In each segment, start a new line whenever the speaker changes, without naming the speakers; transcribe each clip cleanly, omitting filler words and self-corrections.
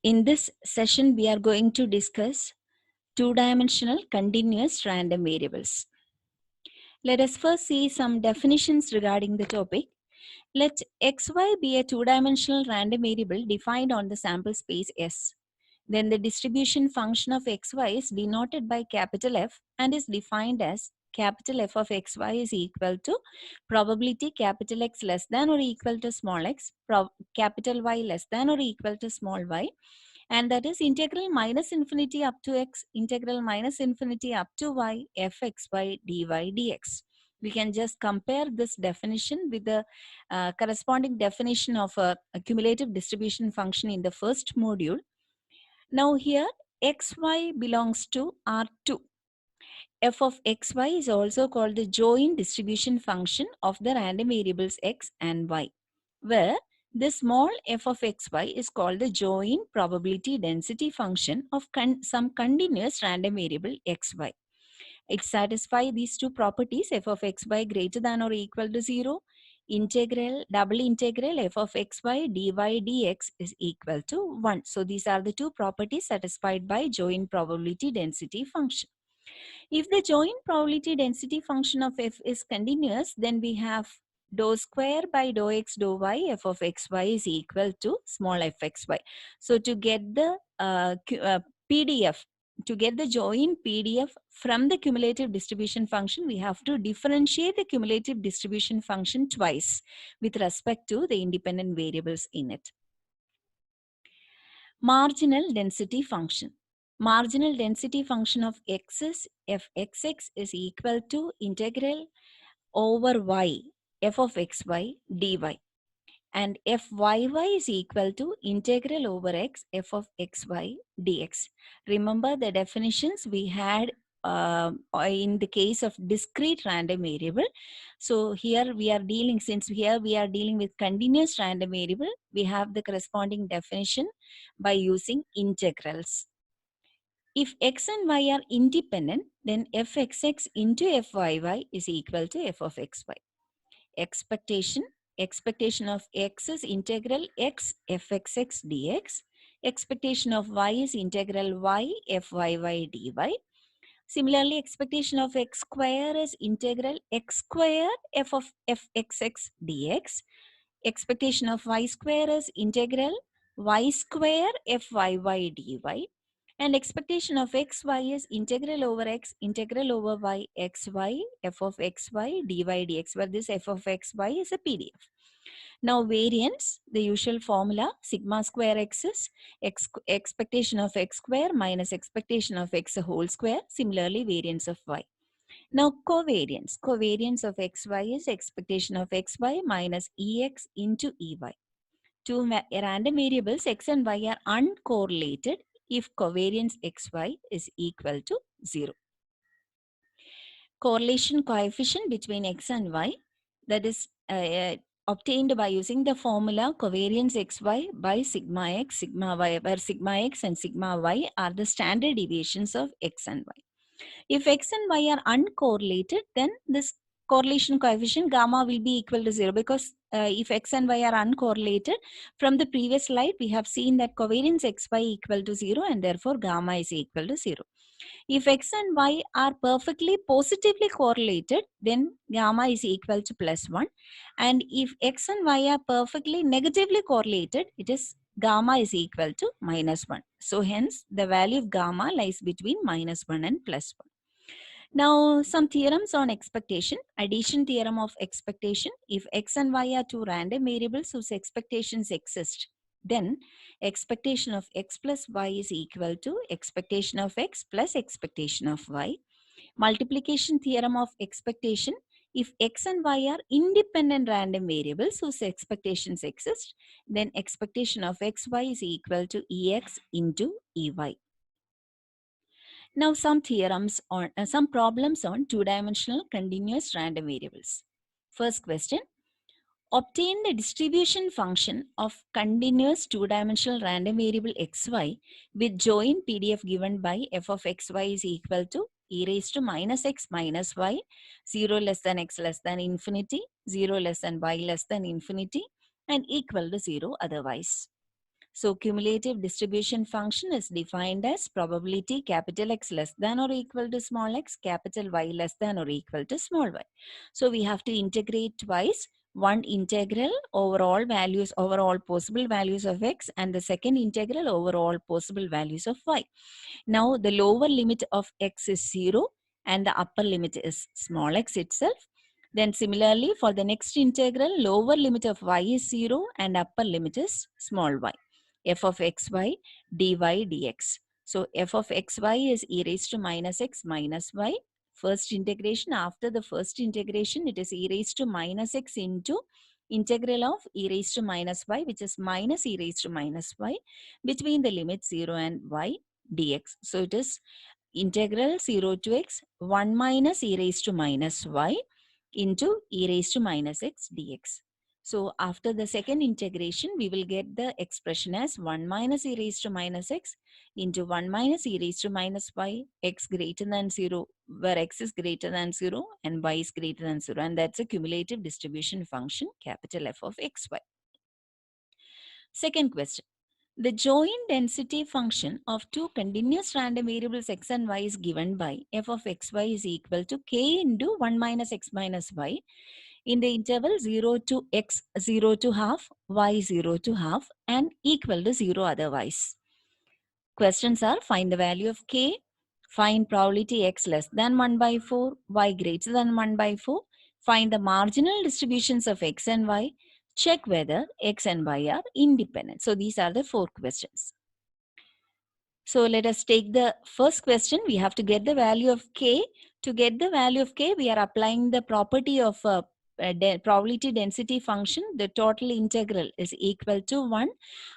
In this session, we are going to discuss two-dimensional continuous random variables. Let us first see some definitions regarding the topic. Let xy be a two-dimensional random variable defined on the sample space S. Then the distribution function of xy is denoted by capital F and is defined as capital F of xy is equal to probability capital X less than or equal to small x, capital Y less than or equal to small y, and that is integral minus infinity up to x, integral minus infinity up to y, fxy dy dx. We can just compare this definition with the corresponding definition of a cumulative distribution function in the first module. Now here xy belongs to R2. F of xy is also called the joint distribution function of the random variables x and y, where this small f of xy is called the joint probability density function of some continuous random variable xy. It satisfies these two properties: f of xy greater than or equal to 0, double integral f of xy dy dx is equal to 1. So these are the two properties satisfied by joint probability density function. If the joint probability density function of f is continuous, then we have dou square by dou x dou y f of xy is equal to small fxy. So to get the PDF, to get the joint PDF from the cumulative distribution function, we have to differentiate the cumulative distribution function twice with respect to the independent variables in it. Marginal density function. Marginal density function of x is f xx is equal to integral over y f of xy dy, and fyy is equal to integral over x f of xy dx. Remember the definitions we had in the case of discrete random variable. So here we are dealing, since here we are dealing with continuous random variable, we have the corresponding definition by using integrals. If x and y are independent, then fxx into fyy is equal to f of xy. Expectation of x is integral x fxx dx. Expectation of y is integral y fyy dy. Similarly, expectation of x square is integral x square f of fxx dx. Expectation of y square is integral y square fyy dy. And expectation of xy is integral over x, integral over y, xy, f of xy, dy dx, where this f of xy is a PDF. Now variance, the usual formula, sigma square x is expectation of x square minus expectation of x whole square. Similarly, variance of y. Now covariance. Covariance of xy is expectation of xy minus ex into ey. Two random variables x and y are uncorrelated if covariance xy is equal to 0. Correlation coefficient between x and y, that is obtained by using the formula covariance xy by sigma x, sigma y, where sigma x and sigma y are the standard deviations of x and y. If x and y are uncorrelated, then this correlation coefficient gamma will be equal to 0, because if x and y are uncorrelated, from the previous slide we have seen that covariance xy equal to 0 and therefore gamma is equal to 0. If x and y are perfectly positively correlated, then gamma is equal to +1. And if x and y are perfectly negatively correlated, it is gamma is equal to -1. So hence the value of gamma lies between -1 and +1. Now some theorems on expectation. Addition theorem of expectation. If x and y are two random variables whose expectations exist, then expectation of x plus y is equal to expectation of x plus expectation of y. Multiplication theorem of expectation. If x and y are independent random variables whose expectations exist, then expectation of xy is equal to ex into ey. Now some theorems on some problems on two-dimensional continuous random variables. First question. Obtain the distribution function of continuous two-dimensional random variable xy with joint PDF given by f of xy is equal to e raised to minus x minus y, 0 less than x less than infinity, 0 less than y less than infinity, and equal to 0 otherwise. So cumulative distribution function is defined as probability capital X less than or equal to small x, capital Y less than or equal to small y. So we have to integrate twice. One integral over all possible values of x, and the second integral over all possible values of y. Now the lower limit of x is 0 and the upper limit is small x itself. Then similarly for the next integral, lower limit of y is 0 and upper limit is small y. F of xy dy dx. So f of xy is e raised to minus x minus y. First integration, after the first integration, it is e raised to minus x into integral of e raised to minus y, which is minus e raised to minus y, between the limit 0 and y dx. So it is integral 0 to x 1 minus e raised to minus y into e raised to minus x dx. So after the second integration, we will get the expression as 1 minus e raised to minus x into 1 minus e raised to minus y, x greater than 0, where x is greater than 0 and y is greater than 0. And that's a cumulative distribution function, capital F of xy. Second question. The joint density function of two continuous random variables x and y is given by f of xy is equal to k into 1 minus x minus y in the interval 0 to x 0 to half, y 0 to half, and equal to 0 otherwise. Questions are: find the value of k, find probability x less than 1 by 4, y greater than 1 by 4, find the marginal distributions of x and y, check whether x and y are independent. So these are the 4 questions. So let us take the first question. We have to get the value of k. To get the value of k, we are applying the property of probability density function. The total integral is equal to 1.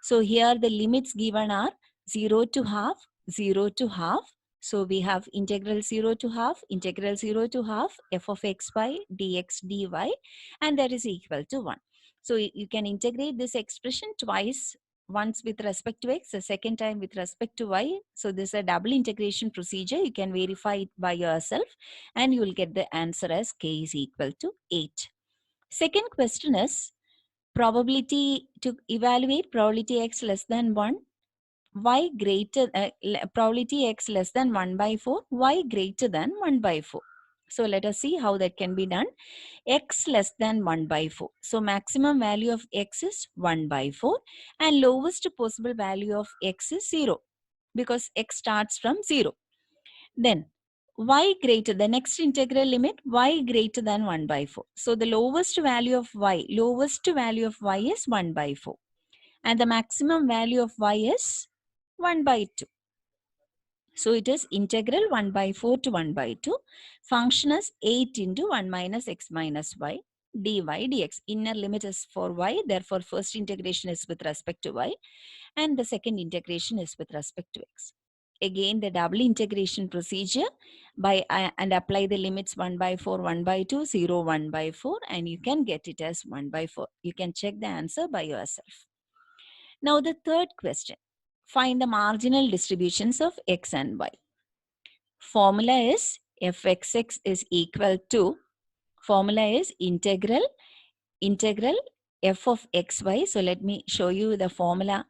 So here the limits given are 0 to half, 0 to half. So we have integral 0 to half, integral 0 to half, f of xy dx dy, and that is equal to 1. So you can integrate this expression twice, once with respect to x, the second time with respect to y. So this is a double integration procedure. You can verify it by yourself and you will get the answer as k is equal to 8. Second question is probability to evaluate probability x less than 1, y greater, probability x less than 1 by 4, y greater than 1 by 4. So let us see how that can be done. X less than 1 by 4. So maximum value of x is 1 by 4 and lowest possible value of x is 0 because x starts from 0. Then y greater, the next integral limit, y greater than 1 by 4. So the lowest value of y is 1 by 4 and the maximum value of y is 1 by 2. So it is integral 1 by 4 to 1 by 2. Function is 8 into 1 minus x minus y dy dx. Inner limit is for y. Therefore, first integration is with respect to y and the second integration is with respect to x. Again, the double integration procedure by and apply the limits 1 by 4, 1 by 2, 0, 1 by 4 and you can get it as 1 by 4. You can check the answer by yourself. Now the third question. Find the marginal distributions of x and y. Formula is fxx is equal to, formula is integral f of xy. So let me show you the formula.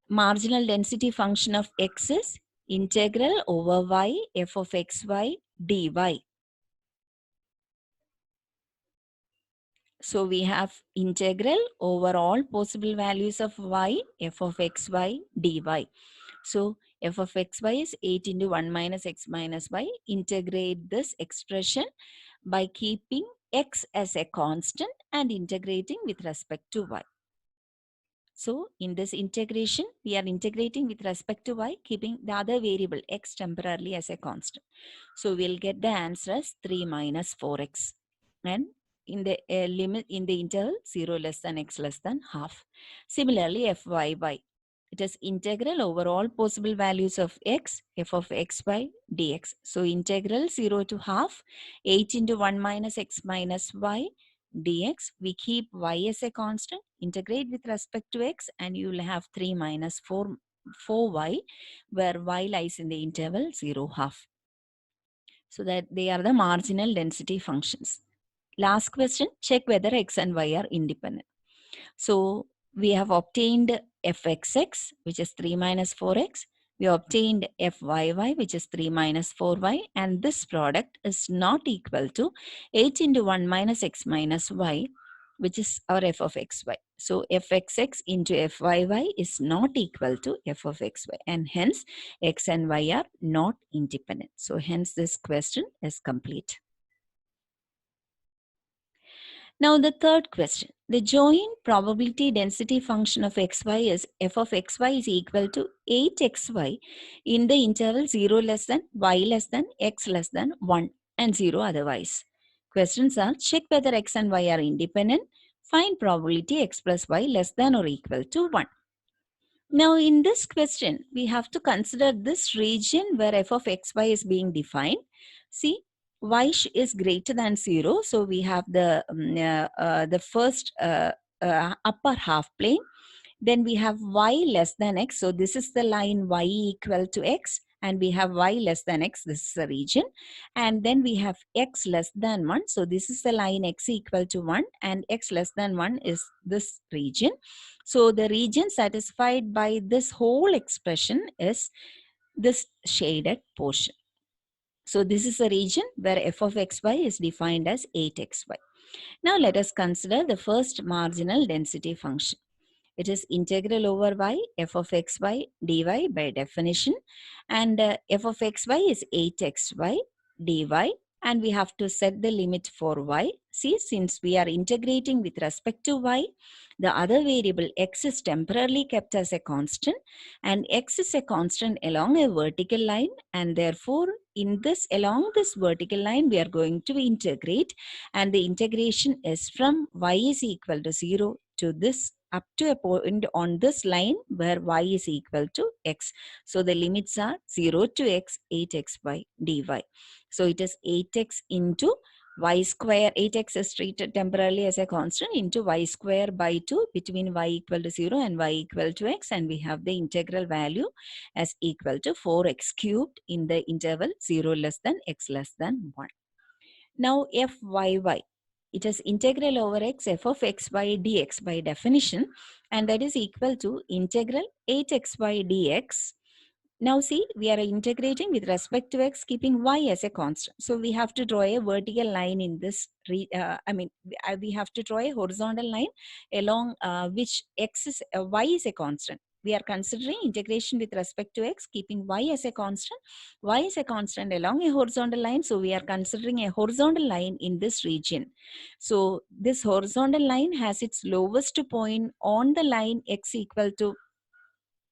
Marginal density function of x is integral over y f of xy dy. So we have integral over all possible values of y f of xy dy. So f of xy is 8 into 1 minus x minus y. Integrate this expression by keeping x as a constant and integrating with respect to y. So in this integration, we are integrating with respect to y, keeping the other variable x temporarily as a constant. So we'll get the answer as 3 minus 4x. And in the limit in the interval 0 less than x less than half. Similarly, fyy. It is integral over all possible values of x, f of xy dx. So integral 0 to half, 8 into 1 minus x minus y dx. We keep y as a constant, integrate with respect to x, and you will have 3 minus 4y, where y lies in the interval 0 half. So that they are the marginal density functions. Last question, check whether x and y are independent. So we have obtained fxx, which is 3 minus 4x. We obtained fyy, which is 3 minus 4y, and this product is not equal to 8 into 1 minus x minus y, which is our f of xy. So fxx into fyy is not equal to f of xy, and hence x and y are not independent. So hence this question is complete. Now the third question. The joint probability density function of xy is f of xy is equal to 8xy in the interval 0 less than y less than x less than 1 and 0 otherwise. Questions are: check whether x and y are independent. Find probability x plus y less than or equal to 1. Now in this question, we have to consider this region where f of xy is being defined. See, y is greater than 0. So we have the first upper half plane. Then we have y less than x. So this is the line y equal to x. And we have y less than x. This is the region. And then we have x less than 1. So this is the line x equal to 1. And x less than 1 is this region. So the region satisfied by this whole expression is this shaded portion. So this is a region where f of xy is defined as 8xy. Now let us consider the first marginal density function. It is integral over y, f of xy dy by definition. And f of xy is 8xy dy. And we have to set the limit for y. See, since we are integrating with respect to y, the other variable x is temporarily kept as a constant. And x is a constant along a vertical line. And therefore, along this vertical line, we are going to integrate. And the integration is from y is equal to 0 to this up to a point on this line where y is equal to x. So the limits are 0 to x, 8xy dy. So it is 8x into y square. 8x is treated temporarily as a constant into y square by 2 between y equal to 0 and y equal to x. And we have the integral value as equal to 4x cubed in the interval 0 less than x less than 1. Now fyy. It is integral over x f of xy dx by definition, and that is equal to integral 8xy dx. Now see, we are integrating with respect to x, keeping y as a constant. So we have to draw a vertical line in this, we have to draw a horizontal line along which y is a constant. We are considering integration with respect to x, keeping y as a constant. Y is a constant along a horizontal line. So we are considering a horizontal line in this region. So this horizontal line has its lowest point on the line x equal to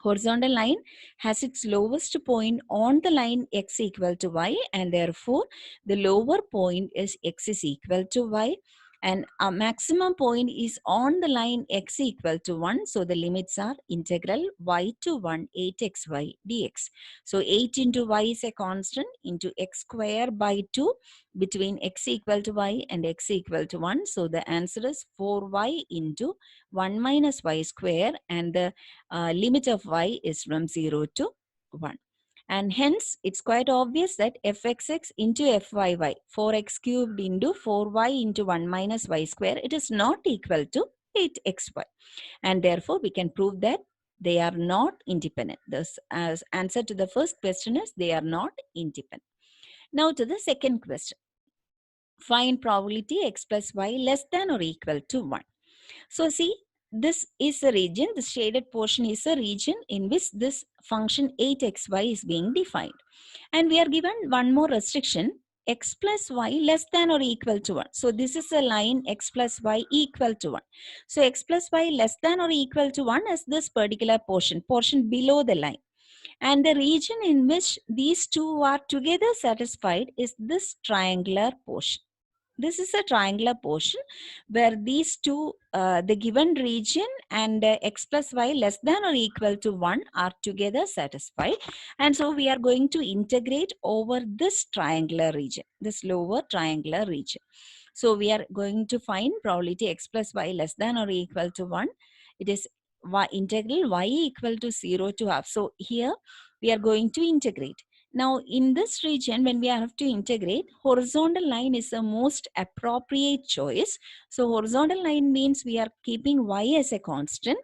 horizontal line has its lowest point on the line x equal to y, and therefore the lower point is x is equal to y, and a maximum point is on the line x equal to 1. So the limits are integral y to 1 8xy dx. So 8 into y is a constant into x square by 2 between x equal to y and x equal to 1. So the answer is 4y into 1 minus y square, and the limit of y is from 0 to 1. And hence, it's quite obvious that fxx into fyy, 4x cubed into 4y into 1 minus y square, it is not equal to 8xy. And therefore, we can prove that they are not independent. This as answer to the first question is they are not independent. Now to the second question. Find probability x plus y less than or equal to 1. So see, this is a region, the shaded portion is a region in which this function 8xy is being defined. And we are given one more restriction, x plus y less than or equal to 1. So this is a line x plus y equal to 1. So x plus y less than or equal to 1 is this particular portion below the line. And the region in which these two are together satisfied is this triangular portion. This is a triangular portion where these two, the given region and x plus y less than or equal to 1 are together satisfied. And so we are going to integrate over this triangular region, this lower triangular region. So we are going to find probability x plus y less than or equal to 1. It is integral y equal to 0 to half. So here we are going to integrate. Now, in this region, when we have to integrate, horizontal line is the most appropriate choice. So, horizontal line means we are keeping y as a constant.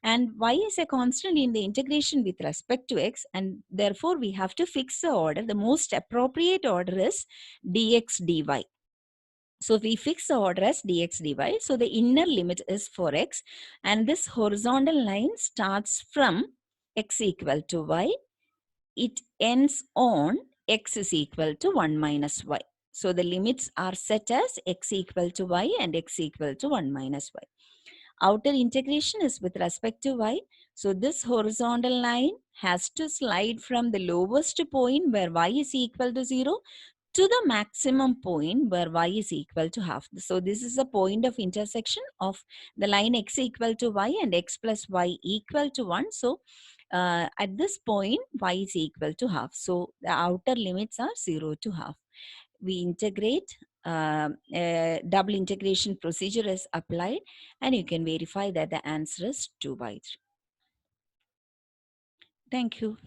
and y is a constant in the integration with respect to x, and therefore we have to fix the order. The most appropriate order is dx dy. So we fix the order as dx dy. So the inner limit is for x, and this horizontal line starts from x equal to y. It ends on x is equal to 1 minus y. So the limits are set as x equal to y and x equal to 1 minus y. Outer integration is with respect to y. So this horizontal line has to slide from the lowest point where y is equal to 0 to the maximum point where y is equal to half. So this is the point of intersection of the line x equal to y and x plus y equal to 1. So at this point, y is equal to half. So the outer limits are 0 to half. We integrate, double integration procedure is applied, and you can verify that the answer is 2 by 3. Thank you.